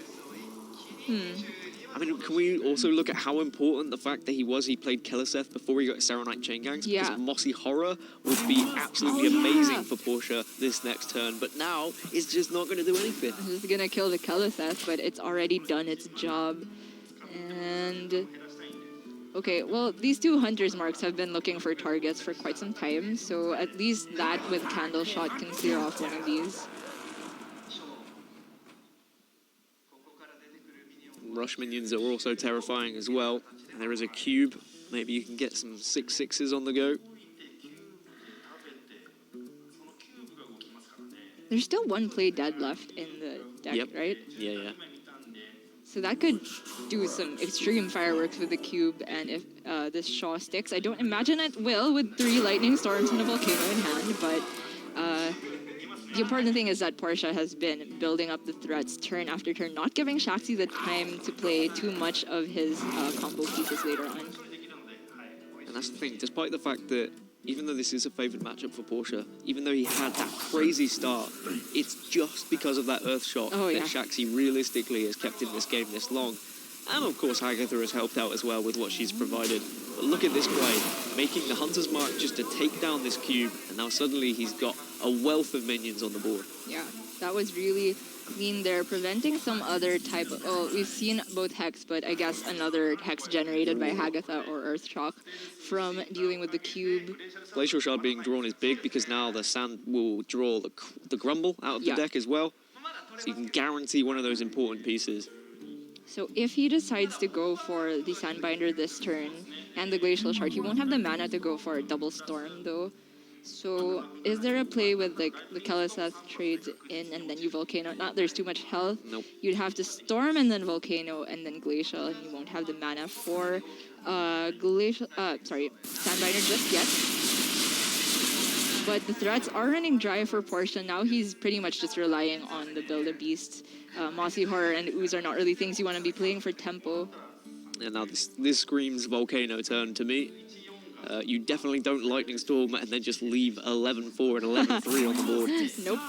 I mean, can we also look at how important the fact that he played Keleseth before he got his Saronite Chain Gangs? Yeah. Because Mossy Horror would be absolutely amazing for Portia this next turn, but now it's just not going to do anything. It's just going to kill the Keleseth, but it's already done its job. And... Okay, well, these two Hunter's Marks have been looking for targets for quite some time, so at least that with Candle Shot can clear off one of these. Rush minions are also terrifying as well. And there is a cube. Maybe you can get some 6/6s on the go. There's still one play dead left in the deck, right? Yeah. So that could do some extreme fireworks with the cube, and if this Shaw sticks, I don't imagine it will with 3 Lightning Storms and a Volcano in hand, but the important thing is that Portia has been building up the threats turn after turn, not giving Shaxy the time to play too much of his combo pieces later on. And that's the thing, despite the fact that even though this is a favoured matchup for Portia, even though he had that crazy start, it's just because of that Earth Shot that Shaxy realistically has kept in this game this long. And of course, Agatha has helped out as well with what she's provided. But look at this play, making the Hunter's Mark just to take down this cube, and now suddenly he's got a wealth of minions on the board. Yeah, that was really clean there, preventing some other type of... Oh, we've seen both Hex, but I guess another Hex generated by Agatha or Earth Shock from dealing with the cube. Glacial Shard being drawn is big because now the Sand will draw the Grumble out of the deck as well. So you can guarantee one of those important pieces. So if he decides to go for the Sandbinder this turn and the Glacial Shard, he won't have the mana to go for a double Storm though. So is there a play with like the Keleseth trades in and then you Volcano? Not there's too much health. Nope. You'd have to Storm and then Volcano and then Glacial, and you won't have the mana for Sandbinder just yet. But the threats are running dry for Portia. Now he's pretty much just relying on the Build-A-Beast. Mossy Horror and Ooze are not really things you want to be playing for tempo. And now this screams Volcano turn to me. You definitely don't Lightning Storm and then just leave 11-4 and 11-3 on the board. Nope.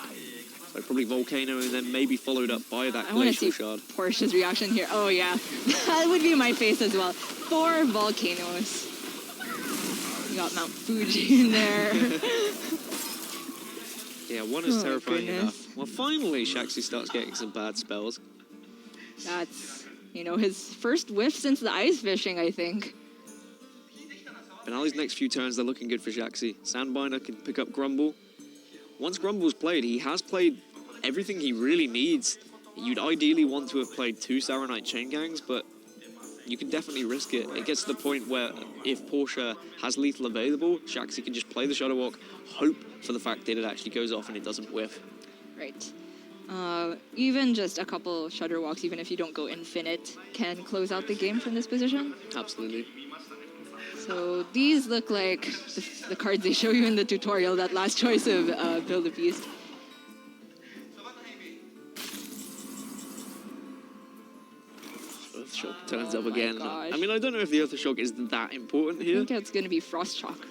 So probably Volcano and then maybe followed up by that I want to Glacial see Shard. Portia's reaction here. Oh yeah, that would be my face as well. 4 Volcanoes. You got Mount Fuji in there. Yeah, one is terrifying enough. Well, finally, Shaxy starts getting some bad spells. That's, his first whiff since the ice fishing, I think. But now these next few turns, they're looking good for Shaxy. Sandbinder can pick up Grumble. Once Grumble's played, he has played everything he really needs. You'd ideally want to have played 2 Saronite Chain Gangs, but you can definitely risk it. It gets to the point where if Portia has lethal available, Shaxy can just play the Shadow Walk, hope for the fact that it actually goes off and it doesn't whiff. Right. Even just a couple Shudder Walks, even if you don't go infinite, can close out the game from this position. Absolutely. So these look like the cards they show you in the tutorial, that last choice of Build-A-Beast. Earthshock turns up again. Gosh. I mean, I don't know if the Earthshock is that important here. I think it's going to be Frost Shock.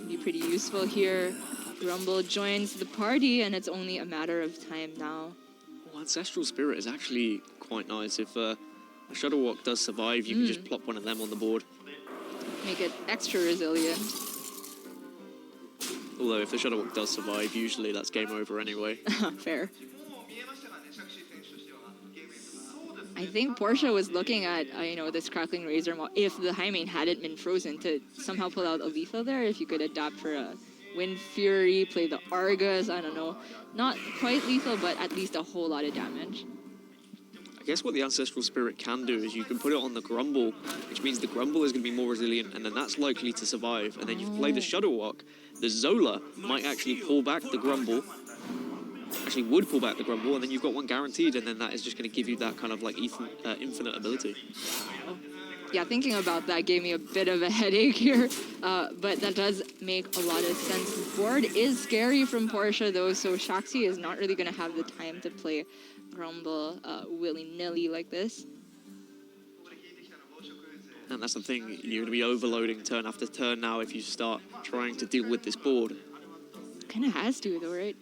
Be pretty useful here. Grumble joins the party, and it's only a matter of time now. Well, Ancestral Spirit is actually quite nice. If a Shadow Walk does survive, you can just plop one of them on the board. Make it extra resilient. Although if the Shadow Walk does survive, usually that's game over anyway. Fair. I think Portia was looking at, this Crackling Razor if the Highmane hadn't been frozen to somehow pull out a lethal there, if you could adapt for a Wind Fury, play the Argus, I don't know. Not quite lethal, but at least a whole lot of damage. I guess what the Ancestral Spirit can do is you can put it on the Grumble, which means the Grumble is going to be more resilient, and then that's likely to survive. And then you play the Shadow Walk, the Zola might actually pull back the Grumble, actually would pull back the Grumble, and then you've got one guaranteed, and then that is just going to give you that kind of like infinite ability. Yeah, thinking about that gave me a bit of a headache here, but that does make a lot of sense. The board is scary from Portia, though, so HCT is not really going to have the time to play Grumble willy-nilly like this. And that's the thing, you're going to be overloading turn after turn now if you start trying to deal with this board. Kind of has to, though, right?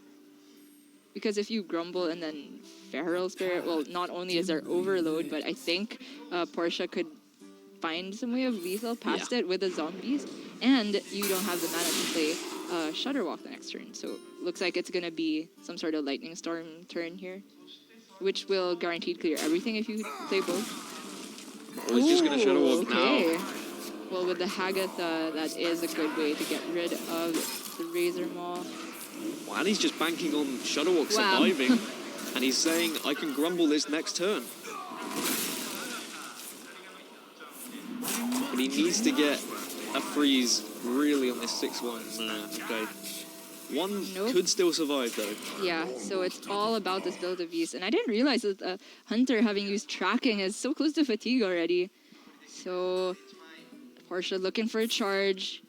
Because if you Grumble and then Feral Spirit, well, not only is there overload, but I think Portia could find some way of lethal past it with the zombies, and you don't have the mana to play Shudderwalk the next turn. So looks like it's going to be some sort of Lightning Storm turn here, which will guaranteed clear everything if you play both. Oh, he's just going to Shudderwalk now. Well, with the Hagatha, that is a good way to get rid of the Razor Maw. Wow, and he's just banking on Shudderwalk surviving, and he's saying, I can Grumble this next turn. But he needs to get a freeze really on this 6-1. Okay. One could still survive, though. Yeah, so it's all about this build of Beast. And I didn't realize that Hunter, having used tracking, is so close to fatigue already. So Portia looking for a charge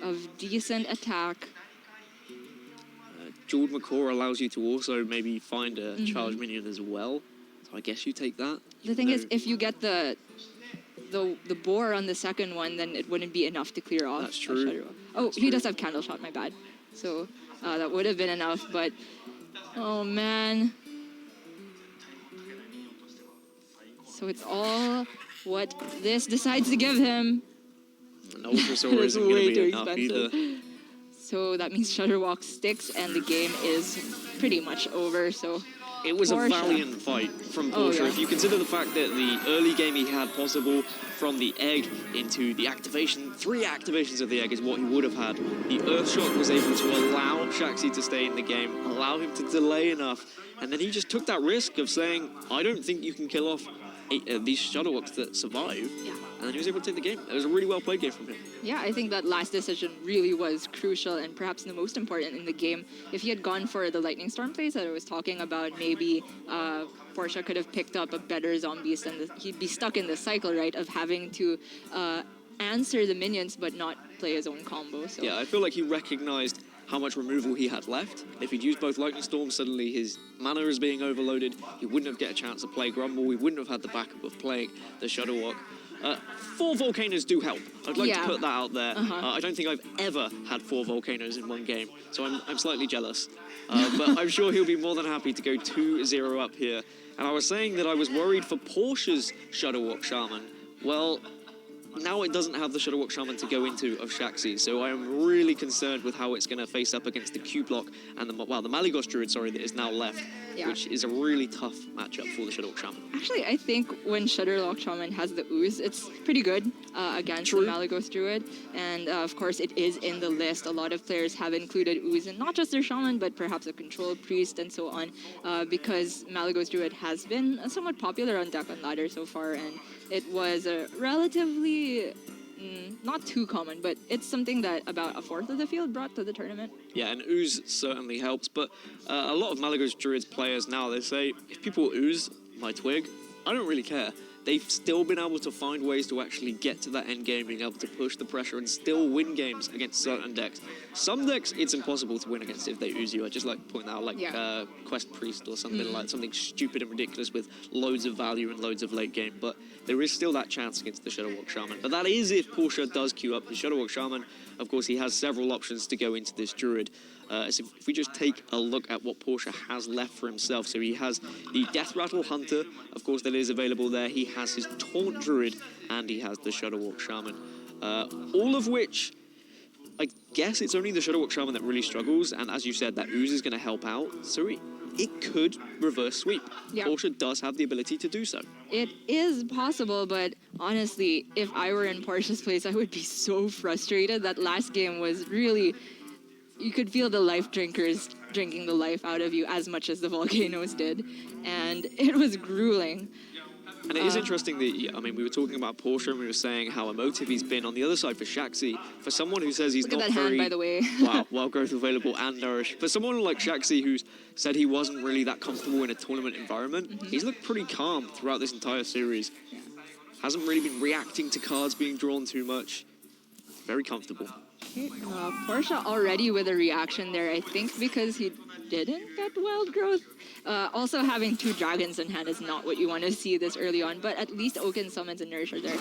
of decent attack. Jeweled Macaw allows you to also maybe find a charge minion as well. So I guess you take that. The thing is, if you get the boar on the second one, then it wouldn't be enough to clear off. That's true. Oh, he does have Candle Shot, my bad. So that would have been enough, but oh man. So it's all what this decides to give him. An Ultrasaur isn't going to be enough either. So that means Shudderwalk sticks and the game is pretty much over. So it was Portia. a valiant fight from Portia. If you consider the fact that the early game he had possible from the egg into the activation, 3 activations of the egg is what he would have had. The Earthshock was able to allow HCT to stay in the game, allow him to delay enough, and then he just took that risk of saying, I don't think you can kill off these Shudderwalks that survive. Yeah. And then he was able to take the game. It was a really well played game from him. Yeah, I think that last decision really was crucial and perhaps the most important in the game. If he had gone for the Lightning Storm plays that I was talking about, maybe Portia could have picked up a better zombies, and he'd be stuck in the cycle, right, of having to answer the minions but not play his own combo. So. Yeah, I feel like he recognized how much removal he had left. If he'd used both Lightning Storm, suddenly his mana is being overloaded. He wouldn't have get a chance to play Grumble. He wouldn't have had the backup of playing the Shudderwalk. 4 Volcanoes do help. I'd like to put that out there. I don't think I've ever had 4 Volcanoes in one game, so I'm slightly jealous. But I'm sure he'll be more than happy to go 2-0 up here. And I was saying that I was worried for Portia's Shudderwalk Shaman. Well, now it doesn't have the Shudderwalk Shaman to go into of HCT, so I am really concerned with how it's going to face up against the Q block and the Malygos Druid, that is now left, which is a really tough matchup for the Shudderwalk Shaman. Actually, I think when Shudderwalk Shaman has the Ooze, it's pretty good against the Malygos Druid, and of course it is in the list. A lot of players have included Ooze in not just their Shaman, but perhaps a Control Priest and so on, because Malygos Druid has been somewhat popular on Deck and Ladder so far, and it was a relatively not too common, but it's something that about a fourth of the field brought to the tournament. Yeah, and Ooze certainly helps, but a lot of Malygos Druids players now, they say, if people ooze my twig, I don't really care. They've still been able to find ways to actually get to that end game, being able to push the pressure and still win games against certain decks. Some decks, it's impossible to win against if they ooze you. I just like pointing out, like Quest Priest or something like something stupid and ridiculous with loads of value and loads of late game, but there is still that chance against the Shudderwalk Shaman. But that is if Portia does queue up the Shudderwalk Shaman. Of course, he has several options to go into this Druid. So if we just take a look at what Portia has left for himself, so he has the Death Rattle Hunter, of course, that is available there. He has his Taunt Druid, and he has the Shudderwalk Shaman. All of which, I guess it's only the Shudderwalk Shaman that really struggles, and as you said, that Ooze is going to help out, so it could reverse sweep. Portia does have the ability to do so. It is possible, but honestly, if I were in Portia's place, I would be so frustrated. That last game was really... You could feel the life drinkers drinking the life out of you as much as the Volcanoes did, and it was grueling. And it is interesting that, I mean, we were talking about Portia and we were saying how emotive he's been on the other side for HCT. For someone who says he's Look not at that very... hand, by the way. Wow, wild growth available and nourished. For someone like HCT who's said he wasn't really that comfortable in a tournament environment, he's looked pretty calm throughout this entire series. Hasn't really been reacting to cards being drawn too much. Very comfortable. Portia already with a reaction there, I think because he didn't get Wild Growth. Also having 2 dragons in hand is not what you want to see this early on, but at least Oaken summons and Nourish are there.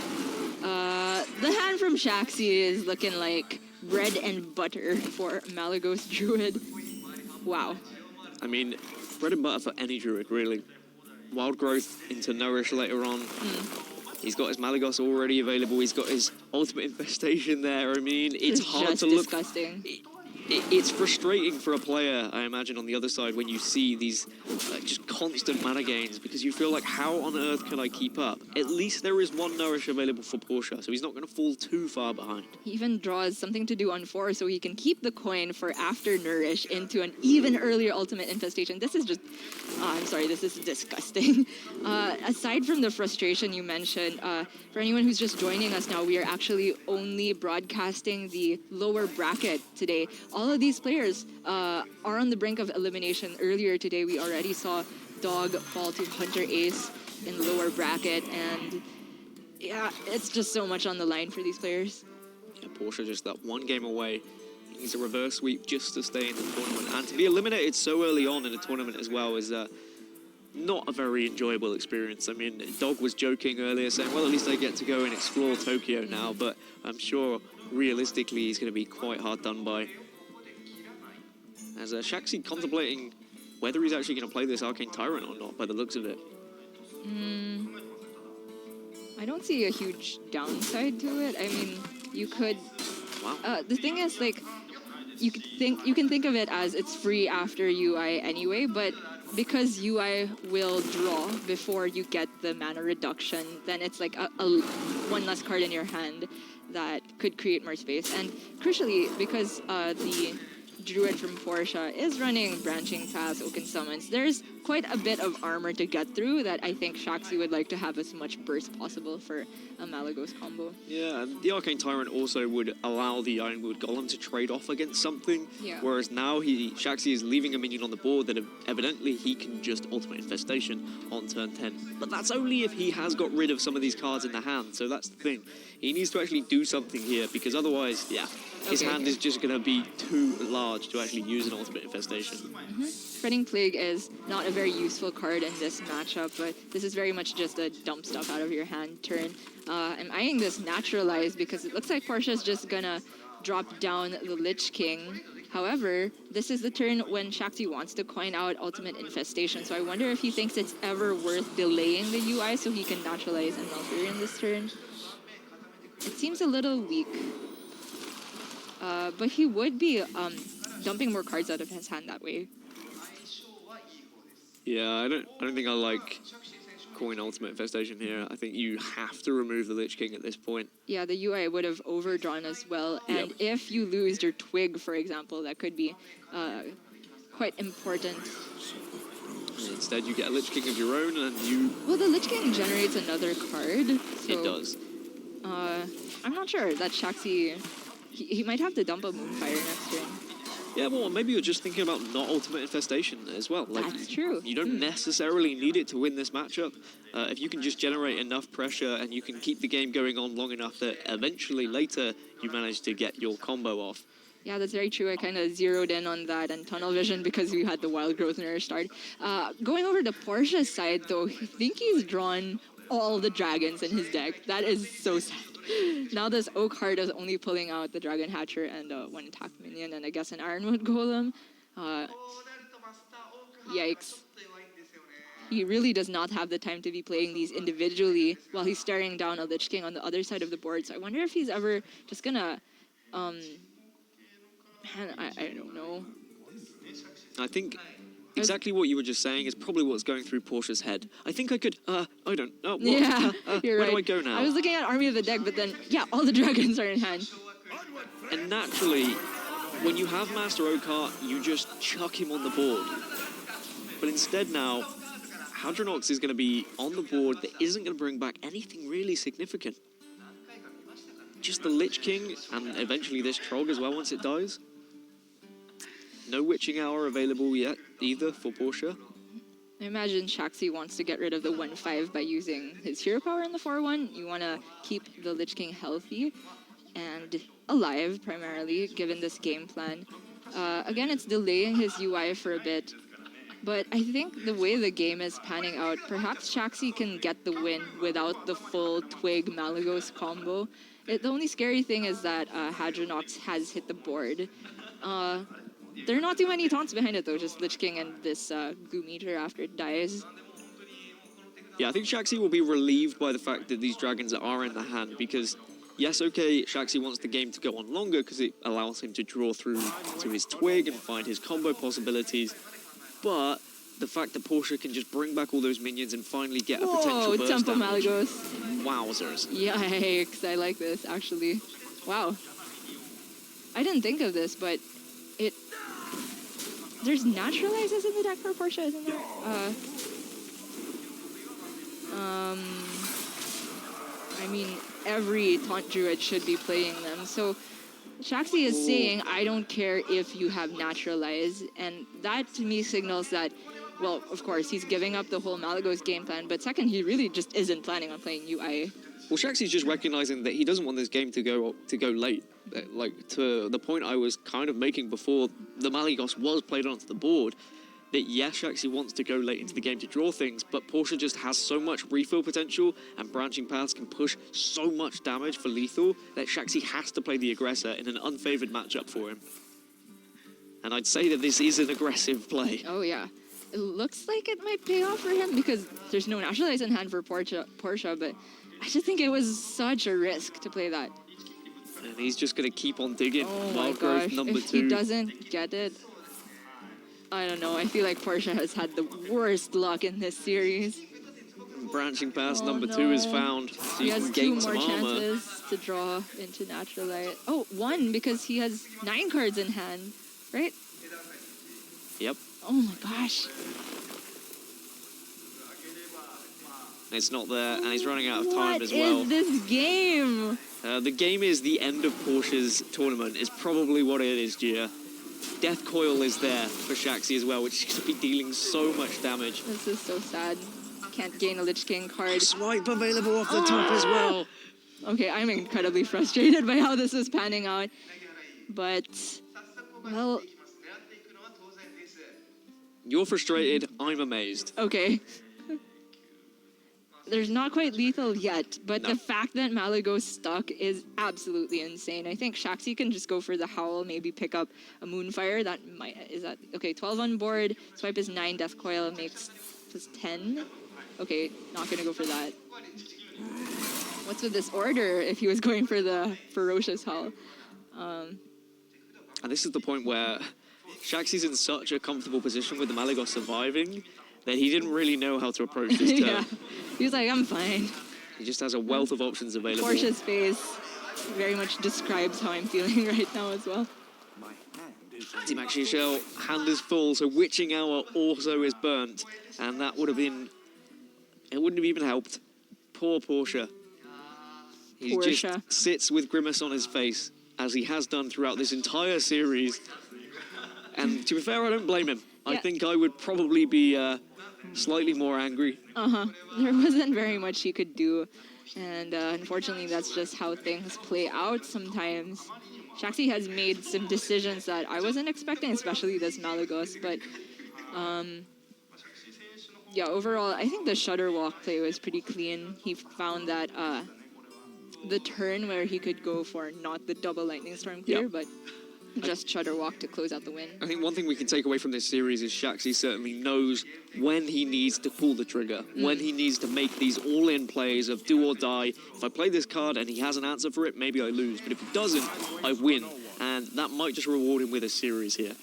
The hand from Shaxy is looking like bread and butter for Malygos Druid. Wow. I mean, bread and butter for any Druid, really. Wild Growth into Nourish later on. He's got his Malygos already available. He's got his Ultimate Infestation there. I mean, it's hard to look. Disgusting. It's frustrating for a player, I imagine, on the other side when you see these just constant mana gains because you feel like, how on earth can I keep up? At least there is 1 Nourish available for Portia, so he's not going to fall too far behind. He even draws something to do on 4 so he can keep the coin for after Nourish into an even earlier Ultimate Infestation. This is just... I'm sorry, this is disgusting. Aside from the frustration you mentioned, for anyone who's just joining us now, we are actually only broadcasting the lower bracket today. All of these players are on the brink of elimination. Earlier today, we already saw Dog fall to Hunter Ace in the lower bracket, and yeah, it's just so much on the line for these players. Yeah, Portia just that 1 game away. He needs a reverse sweep just to stay in the tournament, and to be eliminated so early on in the tournament as well is not a very enjoyable experience. I mean, Dog was joking earlier, saying, well, at least I get to go and explore Tokyo now, but I'm sure realistically he's going to be quite hard done by. As Shaxy contemplating whether he's actually going to play this Arcane Tyrant or not, by the looks of it. I don't see a huge downside to it. I mean, you could... Wow. The thing is, like, you can think of it as it's free after UI anyway, but because UI will draw before you get the mana reduction, then it's like a 1 less card in your hand that could create more space. And crucially, because the Druid from Portia is running Branching Paths, Oaken Summons, there's quite a bit of armor to get through that I think Shaxy would like to have as much burst possible for a Malygos combo. Yeah, and the Arcane Tyrant also would allow the Ironwood Golem to trade off against something, whereas now Shaxy is leaving a minion on the board that evidently he can just Ultimate Infestation on turn 10. But that's only if he has got rid of some of these cards in the hand, so that's the thing. He needs to actually do something here, because otherwise, yeah, his hand is just going to be too large to actually use an Ultimate Infestation. Spreading Plague is not a very useful card in this matchup, but this is very much just a dump stuff out of your hand turn. I'm eyeing this Naturalize because it looks like Portia's just gonna drop down the Lich King. However, this is the turn when Shaxy wants to coin out Ultimate Infestation, so I wonder if he thinks it's ever worth delaying the UI so he can Naturalize and Malfurion this turn. It seems a little weak. But he would be dumping more cards out of his hand that way. Yeah, I don't think I like coin Ultimate Infestation here. I think you have to remove the Lich King at this point. Yeah, the UI would have overdrawn as well. And if you lose your Twig, for example, that could be quite important. And instead, you get a Lich King of your own, and you... Well, the Lich King generates another card. So, it does. I'm not sure that Shaxy... He might have to dump a Moonfire next turn. Yeah, well, maybe you're just thinking about not Ultimate Infestation as well. Like, that's true. You don't necessarily need it to win this matchup. If you can just generate enough pressure and you can keep the game going on long enough that eventually later you manage to get your combo off. Yeah, that's very true. I kind of zeroed in on that and tunnel vision because we had the Wild Growth Nourish start. Going over to Portia's side, though, I think he's drawn all the dragons in his deck. That is so sad. Now this Oak Heart is only pulling out the Dragon Hatcher and 1 attack minion and I guess an Ironwood Golem. Yikes. He really does not have the time to be playing these individually while he's staring down a Lich King on the other side of the board. So I wonder if he's ever just gonna... man, I don't know. I think... exactly what you were just saying is probably what's going through Portia's head. I think I could, I don't know. Yeah, you're right. Where do I go now? I was looking at Army of the Deck, but then, yeah, all the dragons are in hand. And naturally, when you have Master Oakheart, you just chuck him on the board. But instead now, Hadronox is going to be on the board that isn't going to bring back anything really significant. Just the Lich King, and eventually this Trog as well once it dies. No Witching Hour available yet, either, for Portia. I imagine HCT wants to get rid of the 1-5 by using his hero power in the 4-1. You want to keep the Lich King healthy and alive, primarily, given this game plan. Again, it's delaying his UI for a bit. But I think the way the game is panning out, perhaps HCT can get the win without the full Twig Malygos combo. The only scary thing is that Hadronox has hit the board. There are not too many taunts behind it though, just Lich King and this Goo Meter after it dies. Yeah, I think HCT will be relieved by the fact that these dragons are in the hand because, yes, okay, HCT wants the game to go on longer because it allows him to draw through to his Twig and find his combo possibilities, but the fact that Portia can just bring back all those minions and finally get a potential burst Tempo damage. Malygos. Wowzers. Yikes, I like this, actually. Wow. I didn't think of this, but there's naturalizes in the deck for Portia, isn't there? I mean, every taunt druid should be playing them. So HCT is saying, I don't care if you have naturalize. And that to me signals that, well, of course, he's giving up the whole Malygos game plan. But second, he really just isn't planning on playing UI. Well, HCT's just recognizing that he doesn't want this game to go late. Like, to the point I was kind of making before the Malygos was played onto the board, that yes, HCT wants to go late into the game to draw things, but Portia just has so much refill potential, and branching paths can push so much damage for lethal, that HCT has to play the aggressor in an unfavored matchup for him. And I'd say that this is an aggressive play. Oh, yeah. It looks like it might pay off for him because there's no naturalize in hand for Portia, but I just think it was such a risk to play that. And he's just going to keep on digging. Oh Wild my growth gosh, number if 2. he doesn't get it, I don't know. I feel like Portia has had the worst luck in this series. Branching pass number 2 is found. So he has can 2 gain more some armor. chances to draw into naturalize. Oh, 1 because he has 9 cards in hand, right? Yep. Oh my gosh. It's not there, and he's running out of time as well. What is this game? The game is the end of Portia's tournament, is probably what it is, Gia. Death Coil is there for HCT as well, which is going to be dealing so much damage. This is so sad. Can't gain a Lich King card. Swipe available off the top as well. Okay, I'm incredibly frustrated by how this is panning out. But, well... You're frustrated, I'm amazed. Okay. There's not quite lethal yet, but the fact that Malygos stuck is absolutely insane. I think HCT can just go for the Howl, maybe pick up a Moonfire. Okay, 12 on board. Swipe is 9, Death Coil makes plus 10. Okay, not gonna go for that. What's with this order if he was going for the Ferocious Howl? And this is the point where HCT's in such a comfortable position with the Malygos surviving that he didn't really know how to approach this turn. Yeah, he was like, I'm fine. He just has a wealth of options available. Portia's face very much describes how I'm feeling right now as well. Anti-Maxi Shell, hand is full, so Witching Hour also is burnt. And that would have been... It wouldn't have even helped. Poor Portia. He just sits with grimace on his face, as he has done throughout this entire series. And to be fair, I don't blame him. I think I would probably be slightly more angry. There wasn't very much he could do. And unfortunately, that's just how things play out sometimes. HCT has made some decisions that I wasn't expecting, especially this Malygos. But yeah, overall, I think the Shutter Walk play was pretty clean. He found that the turn where he could go for not the double Lightning Storm clear, but just Shutter Walk to close out the win. I think one thing we can take away from this series is HCT certainly knows when he needs to pull the trigger, when he needs to make these all-in plays of do or die. If I play this card and he has an answer for it, maybe I lose. But if he doesn't, I win. And that might just reward him with a series here.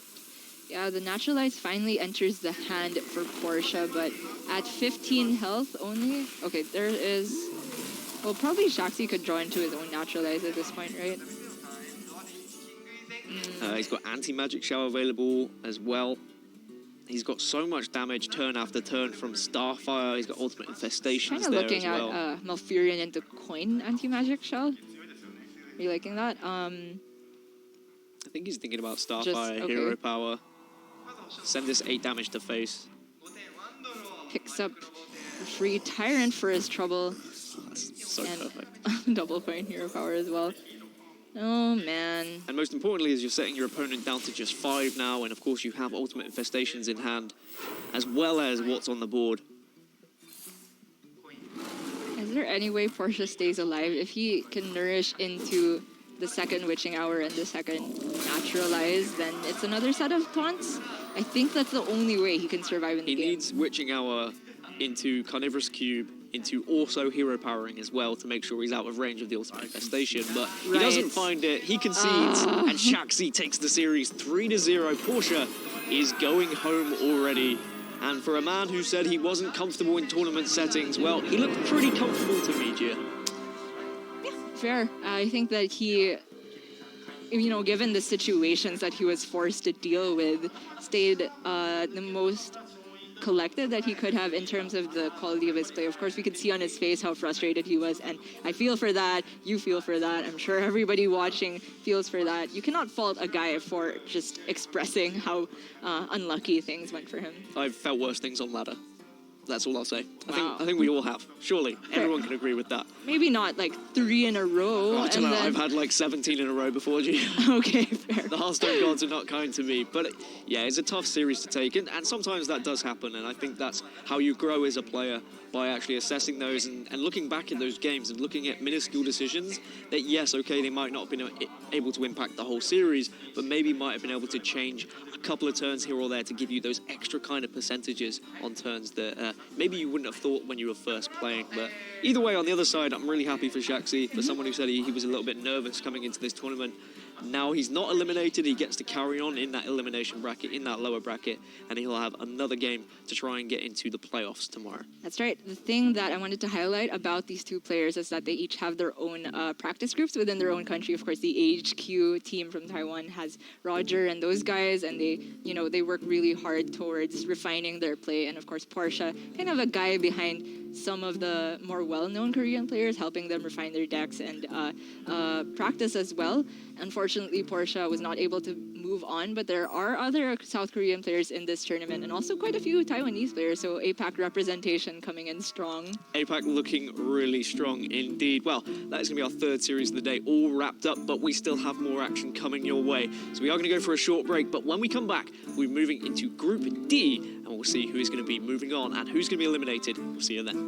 Yeah, the Naturalize finally enters the hand for Portia, but at 15 health only. Okay, there is... Well, probably HCT could draw into his own Naturalize at this point, right? He's got Anti-Magic Shower available as well. He's got so much damage turn after turn from Starfire. He's got Ultimate Infestations kind of there looking as well. at Malfurion into Coin Anti-Magic Shell. Are you liking that? I think he's thinking about Starfire, Hero Power. Send this 8 damage to face. picks up a free Tyrant for his trouble. That's so And perfect. double point hero power as well. Oh, man. And most importantly is you're setting your opponent down to just 5 now, and of course you have ultimate infestations in hand, as well as what's on the board. Is there any way Portia stays alive? If he can nourish into the second Witching Hour and the second Naturalize, then it's another set of taunts. I think that's the only way he can survive in the game. He needs Witching Hour into Carnivorous Cube, into also hero powering as well to make sure he's out of range of the ultimate infestation, but he doesn't find it. He concedes, and HCT takes the series 3-0. Portia is going home already. And for a man who said he wasn't comfortable in tournament settings, well, he looked pretty comfortable to me, Gia. Yeah, fair. I think that he, you know, given the situations that he was forced to deal with, stayed the most collected that he could have in terms of the quality of his play. Of course, we could see on his face how frustrated he was, and I feel for that. You feel for that. I'm sure everybody watching feels for that. You cannot fault a guy for just expressing how unlucky things went for him. I've felt worse things on ladder. That's all I'll say. Wow. I think we all have. Surely, everyone can agree with that. Maybe not like 3 in a row. I don't know, I've had like 17 in a row before, G. Okay, fair. The Hearthstone gods are not kind to me, but yeah, it's a tough series to take, and sometimes that does happen, and I think that's how you grow as a player, by actually assessing those and looking back at those games and looking at minuscule decisions that, yes, okay, they might not have been able to impact the whole series, but maybe might have been able to change a couple of turns here or there to give you those extra kind of percentages on turns that maybe you wouldn't have thought when you were first playing. But either way, on the other side, I'm really happy for HCT, for someone who said he was a little bit nervous coming into this tournament. Now he's not eliminated, he gets to carry on in that elimination bracket, in that lower bracket, and he'll have another game to try and get into the playoffs tomorrow. That's right. The thing that I wanted to highlight about these two players is that they each have their own practice groups within their own country. Of course, the ahq team from Taiwan has Roger and those guys, and they work really hard towards refining their play. And of course, Portia, kind of a guy behind some of the more well-known Korean players, helping them refine their decks and practice as well. Unfortunately, Portia was not able to move on, but there are other South Korean players in this tournament and also quite a few Taiwanese players, so APAC representation coming in strong. APAC looking really strong indeed. Well, that is going to be our third series of the day, all wrapped up, but we still have more action coming your way. So we are going to go for a short break, but when we come back, we're moving into Group D, and we'll see who is going to be moving on and who's going to be eliminated. We'll see you then.